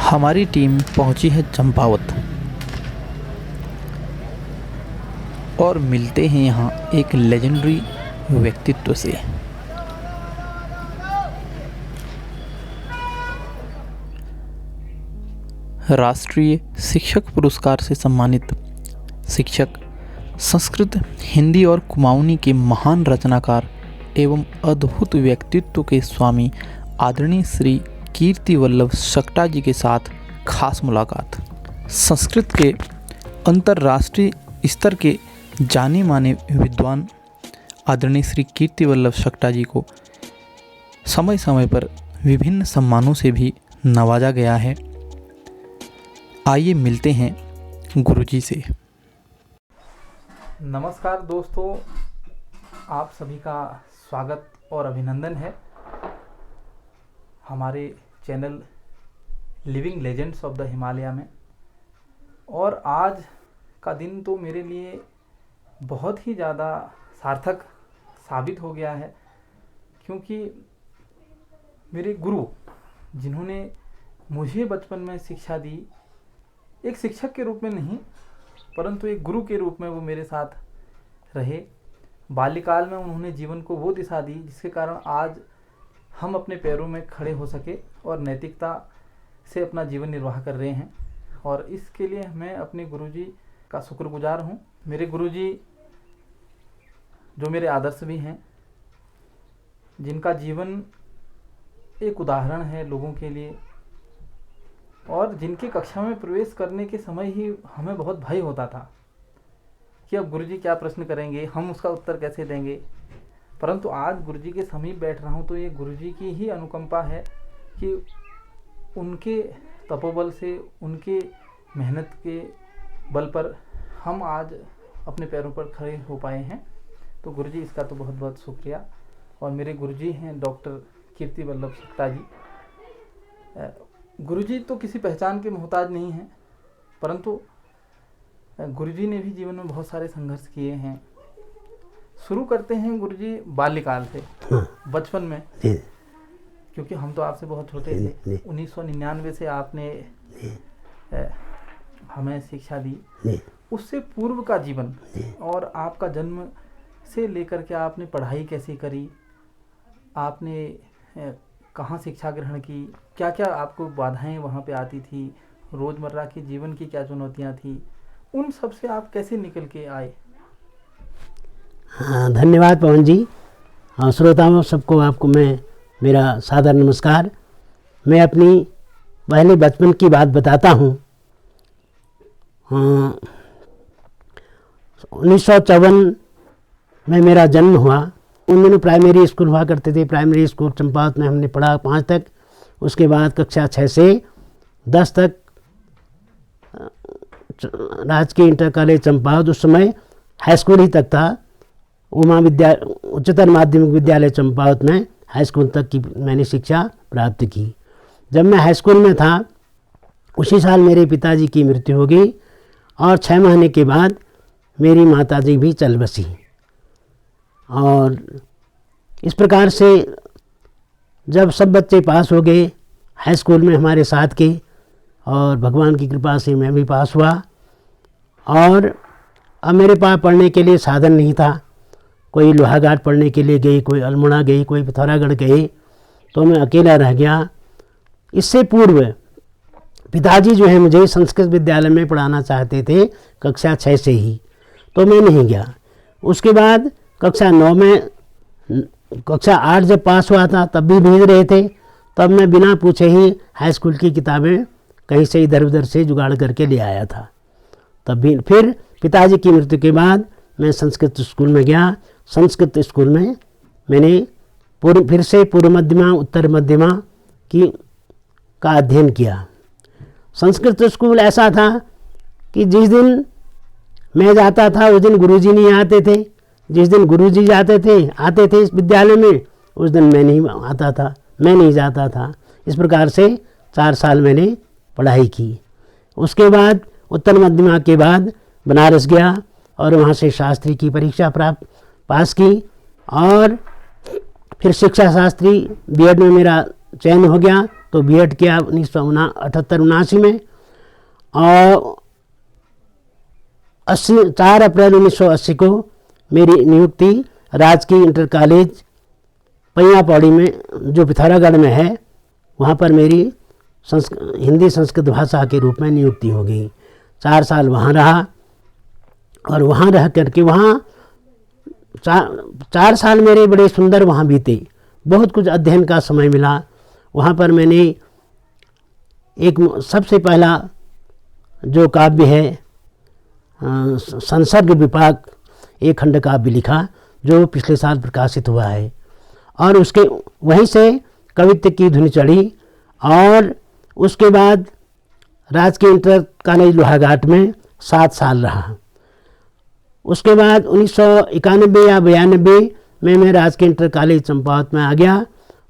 हमारी टीम पहुंची है चंपावत और मिलते हैं यहाँ एक लेजेंडरी व्यक्तित्व से। राष्ट्रीय शिक्षक पुरस्कार से सम्मानित शिक्षक, संस्कृत, हिंदी और कुमाऊनी के महान रचनाकार एवं अद्भुत व्यक्तित्व के स्वामी आदरणीय श्री कीर्ति वल्लभ सकटा जी के साथ खास मुलाकात। संस्कृत के अंतर्राष्ट्रीय स्तर के जाने माने विद्वान आदरणीय श्री कीर्ति वल्लभ सकटा जी को समय समय पर विभिन्न सम्मानों से भी नवाजा गया है। आइए मिलते हैं गुरुजी से। नमस्कार दोस्तों, आप सभी का स्वागत और अभिनंदन है हमारे channel living legends of the Himalaya में। और आज का दिन तो मेरे लिए बहुत ही ज़्यादा सार्थक साबित हो गया है, क्योंकि मेरे गुरु जिन्होंने मुझे बचपन में शिक्षा दी, एक शिक्षक के रूप में नहीं परंतु एक गुरु के रूप में वो मेरे साथ रहे। बाल्यकाल में उन्होंने जीवन को वो दिशा दी जिसके कारण आज हम अपने पैरों में खड़े हो सके और नैतिकता से अपना जीवन निर्वाह कर रहे हैं। और इसके लिए मैं अपने गुरुजी का शुक्रगुजार हूँ। मेरे गुरुजी जो मेरे आदर्श भी हैं, जिनका जीवन एक उदाहरण है लोगों के लिए, और जिनकी कक्षा में प्रवेश करने के समय ही हमें बहुत भय होता था कि अब गुरुजी क्या प्रश्न करेंगे, हम उसका उत्तर कैसे देंगे। परंतु आज गुरुजी के समीप बैठ रहा हूँ तो ये गुरुजी की ही अनुकंपा है कि उनके तपोबल से, उनके मेहनत के बल पर हम आज अपने पैरों पर खड़े हो पाए हैं। तो गुरुजी इसका तो बहुत बहुत शुक्रिया। और मेरे गुरुजी हैं डॉक्टर कीर्ति वल्लभ सकटा जी। गुरुजी तो किसी पहचान के मोहताज नहीं हैं, परंतु गुरुजी ने भी जीवन में बहुत सारे संघर्ष किए हैं। शुरू करते हैं गुरुजी बाल्यकाल से, बचपन में, क्योंकि हम तो आपसे बहुत छोटे थे। 1999 से आपने हमें शिक्षा दी। उससे पूर्व का जीवन और आपका जन्म से लेकर के आपने पढ़ाई कैसे करी, आपने कहाँ शिक्षा ग्रहण की, क्या क्या आपको बाधाएं वहाँ पे आती थी, रोज़मर्रा के जीवन की क्या चुनौतियाँ थी, उन सब से आप कैसे निकल के आए? हाँ, धन्यवाद पवन जी। हाँ, श्रोताओं सबको आपको मैं मेरा सादर नमस्कार। मैं अपनी पहले बचपन की बात बताता हूँ। 1954 में मेरा जन्म हुआ। उन दिनों प्राइमरी स्कूल हुआ करते थे। प्राइमरी स्कूल चंपावत में हमने पढ़ा 5 तक। उसके बाद कक्षा 6 से 10 तक राजकीय इंटर कॉलेज चंपावत, उस समय हाई स्कूल ही तक था। उच्चतर माध्यमिक विद्यालय चंपावत में हाई स्कूल तक की मैंने शिक्षा प्राप्त की। जब मैं हाई स्कूल में था उसी साल मेरे पिताजी की मृत्यु हो गई और 6 महीने के बाद मेरी माताजी भी चल बसी। और इस प्रकार से जब सब बच्चे पास हो गए हाई स्कूल में हमारे साथ के, और भगवान की कृपा से मैं भी पास हुआ, और अब मेरे पास पढ़ने के लिए साधन नहीं था। कोई लोहाघाट पढ़ने के लिए गई, कोई अल्मोड़ा गई, कोई पिथौरागढ़ गए, तो मैं अकेला रह गया। इससे पूर्व पिताजी जो है मुझे संस्कृत विद्यालय में पढ़ाना चाहते थे कक्षा 6 से ही, तो मैं नहीं गया। उसके बाद कक्षा 9 में, कक्षा 8 जब पास हुआ था तब भी भेज रहे थे, तब मैं बिना पूछे ही हाई स्कूल की किताबें कहीं से इधर उधर से जुगाड़ करके ले आया था। तब भी फिर पिताजी की मृत्यु के बाद मैं संस्कृत स्कूल में गया। संस्कृत स्कूल में मैंने फिर से पूर्व मध्यमा उत्तर मध्यमा का अध्ययन किया। संस्कृत स्कूल ऐसा था कि जिस दिन मैं जाता था उस दिन गुरुजी नहीं आते थे, जिस दिन गुरुजी आते थे इस विद्यालय में, उस दिन मैं नहीं जाता था। इस प्रकार से 4 साल मैंने पढ़ाई की। उसके बाद उत्तर मध्यमा के बाद बनारस गया और वहाँ से शास्त्री की परीक्षा पास की, और फिर शिक्षा शास्त्री बीएड में मेरा चयन हो गया तो बीएड किया 1978-79 में, और 4 अप्रैल 1980 को मेरी नियुक्ति राजकीय इंटर कॉलेज पैया पौड़ी में, जो पिथौरागढ़ में है, वहाँ पर मेरी हिंदी संस्कृत भाषा के रूप में नियुक्ति हो गई। 4 साल वहाँ रहा, और वहाँ रह करके वहाँ 4 साल मेरे बड़े सुंदर वहाँ बीते। बहुत कुछ अध्ययन का समय मिला। वहाँ पर मैंने एक सबसे पहला जो काव्य है संसर्ग विपाक, एक खंड काव्य लिखा, जो पिछले साल प्रकाशित हुआ है, और उसके वहीं से कवित्व की धुन चढ़ी। और उसके बाद राजकीय इंटर कॉलेज लोहाघाट में 7 साल रहा। उसके बाद 1991 या 92 में मैं राजकीय इंटर कॉलेज चंपावत में आ गया,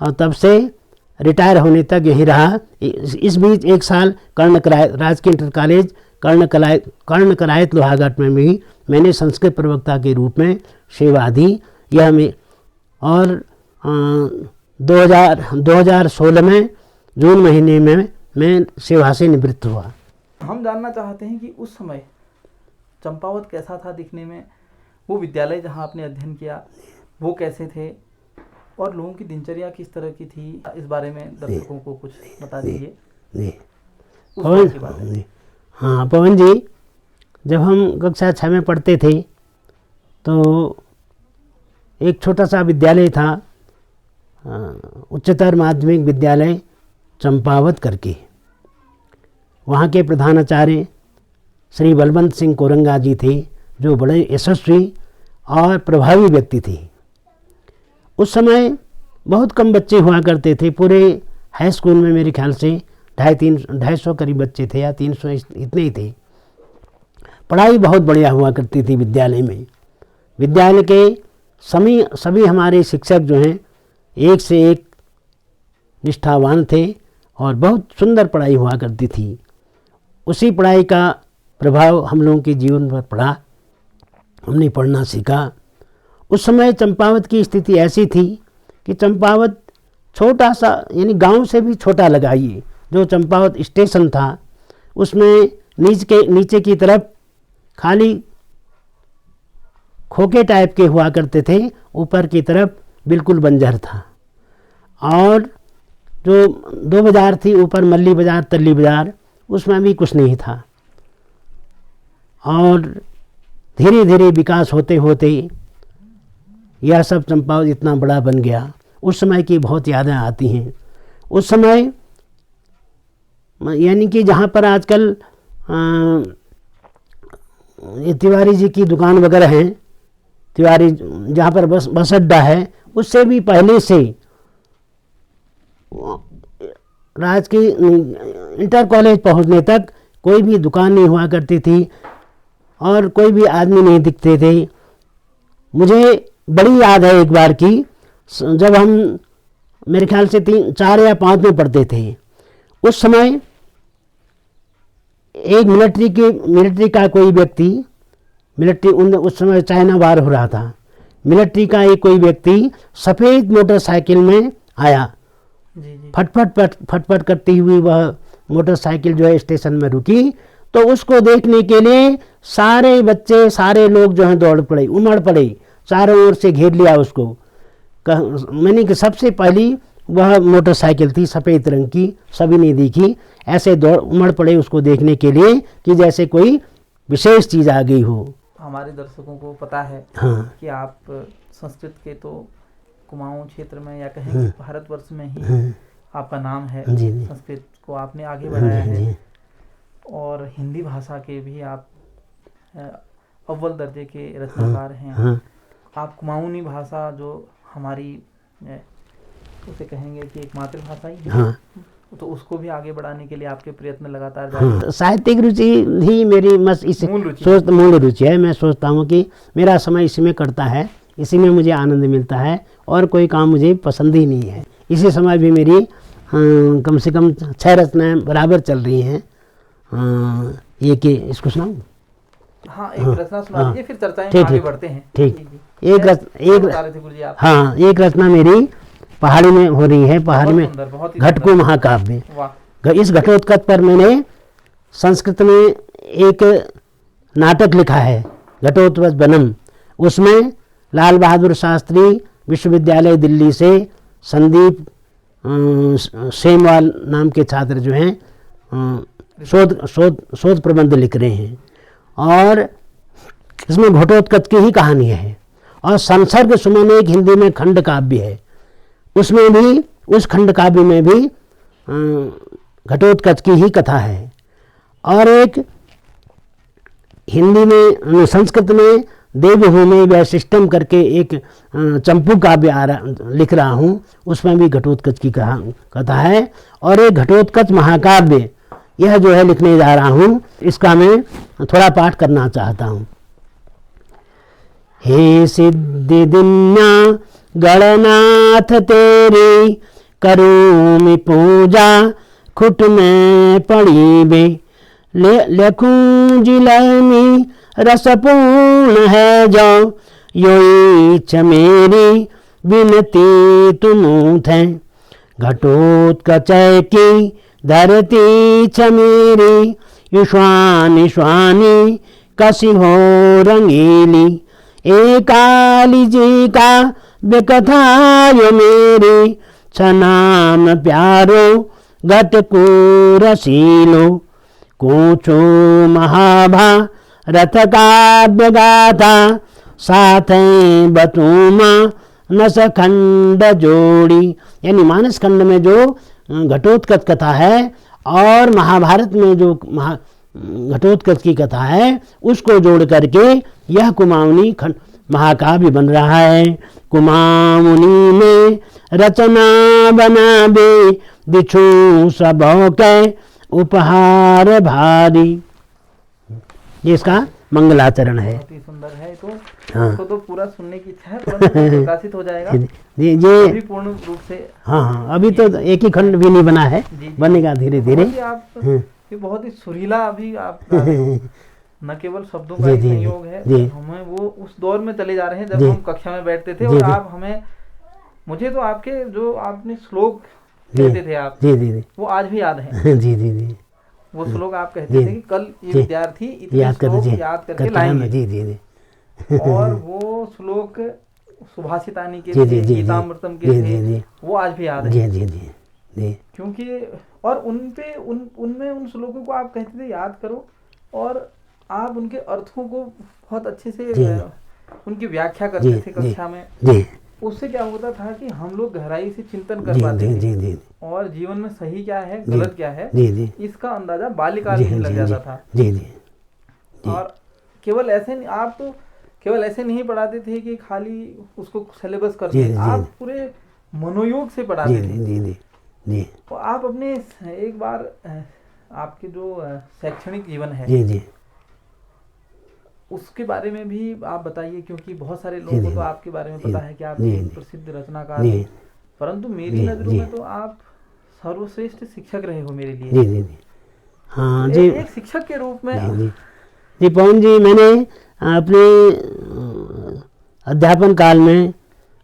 और तब से रिटायर होने तक यहीं रहा। इस बीच 1 साल राजकीय इंटर कॉलेज कर्ण करायत लोहाघाट में भी मैंने संस्कृत प्रवक्ता के रूप में सेवा दी। यह में और 2016 में जून महीने में मैं सेवा से निवृत्त हुआ। हम जानना चाहते हैं कि उस समय चंपावत कैसा था दिखने में, वो विद्यालय जहाँ आपने अध्ययन किया वो कैसे थे, और लोगों की दिनचर्या किस तरह की थी, इस बारे में दर्शकों को कुछ बता दीजिए। पवन, हाँ पवन जी, जब हम कक्षा 6 में पढ़ते थे तो एक छोटा सा विद्यालय था, उच्चतर माध्यमिक विद्यालय चंपावत करके। वहाँ के प्रधानाचार्य श्री बलवंत सिंह कोरंगा जी थे, जो बड़े यशस्वी और प्रभावी व्यक्ति थे। उस समय बहुत कम बच्चे हुआ करते थे। पूरे हाई स्कूल में मेरे ख्याल से 250 करीब बच्चे थे, या 300 इतने ही थे। पढ़ाई बहुत बढ़िया हुआ करती थी विद्यालय में। विद्यालय के सभी हमारे शिक्षक जो हैं एक से एक निष्ठावान थे, और बहुत सुंदर पढ़ाई हुआ करती थी। उसी पढ़ाई का प्रभाव हम लोगों के जीवन पर पड़ा, हमने पढ़ना सीखा। उस समय चंपावत की स्थिति ऐसी थी कि चंपावत छोटा सा, यानी गांव से भी छोटा लगा। ये जो चंपावत स्टेशन था, उसमें नीचे की तरफ खाली खोखे टाइप के हुआ करते थे, ऊपर की तरफ बिल्कुल बंजर था। और जो 2 बाज़ार थी, ऊपर मल्ली बाज़ार, तल्ली बाज़ार, उसमें भी कुछ नहीं था। और धीरे धीरे विकास होते होते यह सब चंपावत इतना बड़ा बन गया। उस समय की बहुत यादें आती हैं। उस समय यानी कि जहाँ पर आजकल ये तिवारी जी की दुकान वगैरह हैं, तिवारी जहाँ पर बस अड्डा है, उससे भी पहले से राजकीय इंटर कॉलेज पहुँचने तक कोई भी दुकान नहीं हुआ करती थी, और कोई भी आदमी नहीं दिखते थे। मुझे बड़ी याद है एक बार की, जब हम मेरे ख्याल से 4 या 5 में पढ़ते थे। उस समय एक मिलिट्री का कोई व्यक्ति, उस समय चाइना वार हो रहा था, मिलिट्री का एक कोई व्यक्ति सफ़ेद मोटरसाइकिल में आया। फटफट करती हुई वह मोटरसाइकिल जो है स्टेशन में रुकी, तो उसको देखने के लिए सारे बच्चे, सारे लोग जो हैं दौड़ पड़े, उमड़ पड़े, चारों ओर से घेर लिया उसको। मैंने कि सबसे पहली वह मोटरसाइकिल थी सफ़ेद रंग की, सभी ने देखी, ऐसे उमड़ पड़े उसको देखने के लिए कि जैसे कोई विशेष चीज़ आ गई हो। हमारे दर्शकों को पता है हाँ, कि आप संस्कृत के तो कुमाऊं क्षेत्र में, या कहें भारतवर्ष में ही आपका नाम है। संस्कृत को आपने आगे बढ़ाया है, और हिंदी भाषा के भी आप अव्वल दर्जे के रचनाकार हैं। आप कुमाऊनी भाषा जो हमारी उसे कहेंगे कि एक मातृभाषा ही है, तो उसको भी आगे बढ़ाने के लिए आपके प्रयत्न लगातार जारी हैं। साहित्यिक रुचि ही मेरी मूल रुचि है। मैं सोचता हूँ कि मेरा समय इसी में कटता है, इसी में मुझे आनंद मिलता है, और कोई काम मुझे पसंद ही नहीं है। इसी समय भी मेरी कम से कम 6 रचनाएं बराबर चल रही हैं। ये कि इसको सुनाऊँ? हाँ, एक रचना सुना दीजिए, फिर चर्चाएं आगे बढ़ते हैं। ठीक। एक रचना मेरी पहाड़ी में हो रही है, पहाड़ी बहुत में सुंदर, बहुत ही घटको सुंदर। महाकाव्य। वाह। इस घटोत्कच पर मैंने संस्कृत में एक नाटक लिखा है, घटोत्कच बनम। उसमें लाल बहादुर शास्त्री विश्वविद्यालय दिल्ली से संदीप सेमवाल नाम के छात्र जो हैं शोध प्रबंध लिख रहे हैं, और इसमें घटोत्कच की ही कहानी है। और संसर्ग सुमन एक हिंदी में खंड काव्य है, उसमें भी, उस खंड काव्य में भी घटोत्कच की ही कथा है। और एक हिंदी में, संस्कृत में देवभूमि वैशिष्टम करके एक चंपू काव्य लिख रहा हूँ, उसमें भी घटोत्कच की कथा है। और एक घटोत्कच महाकाव्य, यह जो है लिखने जा रहा हूँ, इसका मैं थोड़ा पाठ करना चाहता हूँ। हे सिद्धि दिन्या गणनाथ तेरी, करूँ पूजा खुट में पड़ी बे। लखूं जिलमी रसपूर्ण है जो, यो इच्छ मेरी विनती तुम थे। घटोत्कच की धरती छ मेरी, युष्वानि श्वानी कसी हो रंगीली। काली जी का बेकथा यो मेरी, छनाम प्यारो घट को रसीलो। कोचो महाभारत काव्य गाथा, साथ बतूमा नसखंड जोड़ी। यानी मानस खंड में जो घटोत्कच कथा है और महाभारत में जो घटोत्कच की कथा है, उसको जोड़ करके यह कुमाऊनी खंड महाकाव्य बन रहा है। कुमाऊनी में रचना बनाबे, बिछू सबों के उपहार भारी। ये इसका मंगलाचरण है। बहुत ही सुंदर है। तो हाँ। इसको तो पूरा सुनने की इच्छा है, परंतु प्रकाशित हो जाएगा ये अभी पूर्ण रूप से। हाँ, अभी तो एक ही खंड भी नहीं बना है, बनेगा धीरे धीरे। आप ये बहुत ही सुरीला अभी आप न केवल शब्दों का संयोग है, हमें वो उस दौर में चले जा रहे हैं जब हम कक्षा में बैठते थे, और आप हमें, मुझे तो आपके जो आपने श्लोक कहते थे आप, वो आज भी याद है। जी। वो श्लोक आप कहते थे कि कल ये विद्यार्थी इतने श्लोक याद करके लाएंगे। और वो श्लोक सुभाषितानी के थे, गीतामृतम के थे, वो आज भी याद है। क्योंकि और उनमें उन श्लोकों को आप कहते थे याद करो, और आप उनके अर्थों को बहुत अच्छे से उनकी व्याख्या करते थे कक्षा में। उससे क्या होता था कि हम लोग गहराई से चिंतन कर पाते थे, और जीवन में सही क्या है, गलत क्या है, इसका अंदाजा बाल्यकाल में लग जाता था। और केवल ऐसे नहीं, आप तो केवल ऐसे नहीं पढ़ाते थे कि खाली उसको सिलेबस करते, आप पूरे मनोयोग से पढ़ाते थे। तो आप अपने एक बार आपके जो शैक्षणिक जीवन है उसके बारे में भी आप बताइए, क्योंकि बहुत सारे लोगों को तो आपके बारे में पता है कि आप एक प्रसिद्ध रचनाकार हैं, परंतु मेरी नजरों में तो आप सर्वश्रेष्ठ शिक्षक रहे हो मेरे लिए। हाँ जी, एक शिक्षक के रूप में। जी पवन जी, मैंने अपने अध्यापन काल में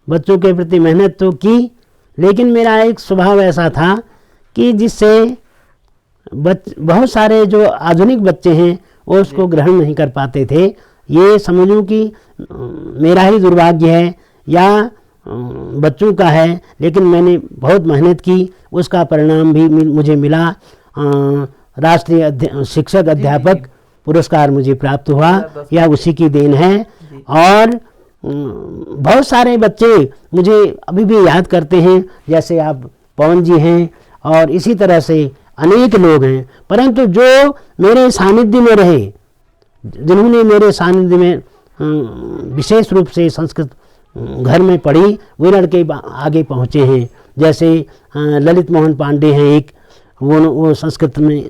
बच्चों के प्रति मेहनत तो की, लेकिन मेरा एक स्वभाव ऐसा था कि जिससे बहुत सारे जो आधुनिक बच्चे हैं वो उसको ग्रहण नहीं कर पाते थे। ये समझूं कि मेरा ही दुर्भाग्य है या बच्चों का है, लेकिन मैंने बहुत मेहनत की, उसका परिणाम भी मुझे मिला। राष्ट्रीय शिक्षक अध्यापक पुरस्कार मुझे प्राप्त हुआ, यह उसी की देन है। और बहुत सारे बच्चे मुझे अभी भी याद करते हैं, जैसे आप पवन जी हैं, और इसी तरह से अनेक लोग हैं। परंतु जो मेरे सानिध्य में रहे, जिन्होंने मेरे सानिध्य में विशेष रूप से संस्कृत घर में पढ़ी, वे लड़के आगे पहुँचे हैं। जैसे ललित मोहन पांडे हैं एक, वो संस्कृत में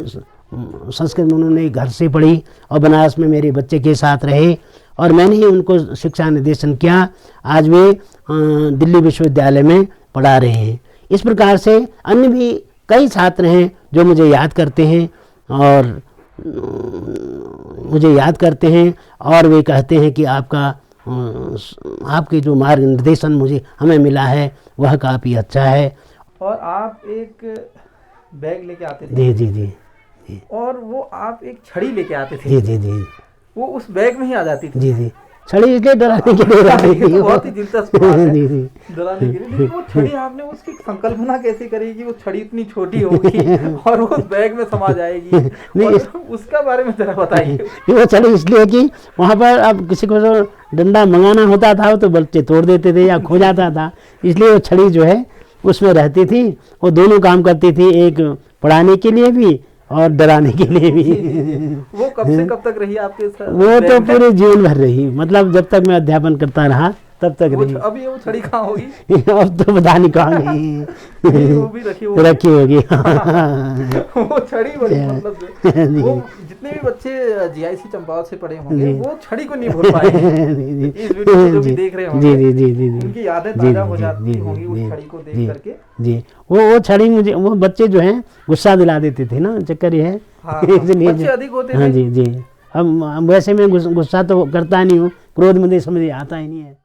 उन्होंने घर से पढ़ी और बनारस में मेरे बच्चे के साथ रहे, और मैंने ही उनको शिक्षा निर्देशन किया। आज वे दिल्ली विश्वविद्यालय में पढ़ा रहे हैं। इस प्रकार से अन्य भी कई छात्र हैं जो मुझे याद करते हैं, और वे कहते हैं कि आपके जो मार्ग निर्देशन हमें मिला है वह काफ़ी अच्छा है। और आप एक बैग लेके आते थे जी जी जी और वो आप एक छड़ी लेके आते थे, जी जी जी वो उस बैग में ही आ जाती थी। जी जी छड़ी इसलिए डराने के लिए रहती ये थी तो बहुत ही दिलचस्प बात है, जी जी डराने के लिए। लेकिन वो छड़ी आपने उसकी संकल्पना कैसे करी कि वो छड़ी इतनी छोटी होगी और वो उस बैग में समा जाएगी, नहीं, और उसका बारे में जरा बताइए। वो छड़ी इसलिए कि वहाँ पर अब किसी को जो डंडा मंगाना होता था तो बच्चे तोड़ देते थे या खो जाता था, इसलिए वो छड़ी जो है उसमें रहती थी। वो दोनों काम करती थी, एक पढ़ाने के लिए भी और डराने के लिए भी। वो कब से कब तक रही आपके साथ? वो तो पूरे जीवन भर रही, मतलब जब तक मैं अध्यापन करता रहा तब तक रही। अभी वो छड़ी कहाँ होगी? अब तो पता नहीं कहाँ गई। वो भी रखी होगी। रखी होगी। वो छड़ी बड़ी, मतलब वो जितने भी बच्चे जीआईसी चंपावत से पढ़े होंगे वो छड़ी को नहीं भूल पाए। इस वीडियो को जो भी देख रहे होंगे, जी जी जी उनकी यादें ताजा हो जाती होंगी उस छड़ी को देख करके। जी वो छड़ी मुझे, वो बच्चे जो हैं गुस्सा दिला देते थे ना, चक्कर ये है। हाँ, बच्चे अधिक होते थे। हाँ जी जी। अब वैसे मैं गुस्सा तो करता नहीं हूँ, क्रोध मुझे समझ आता ही नहीं है।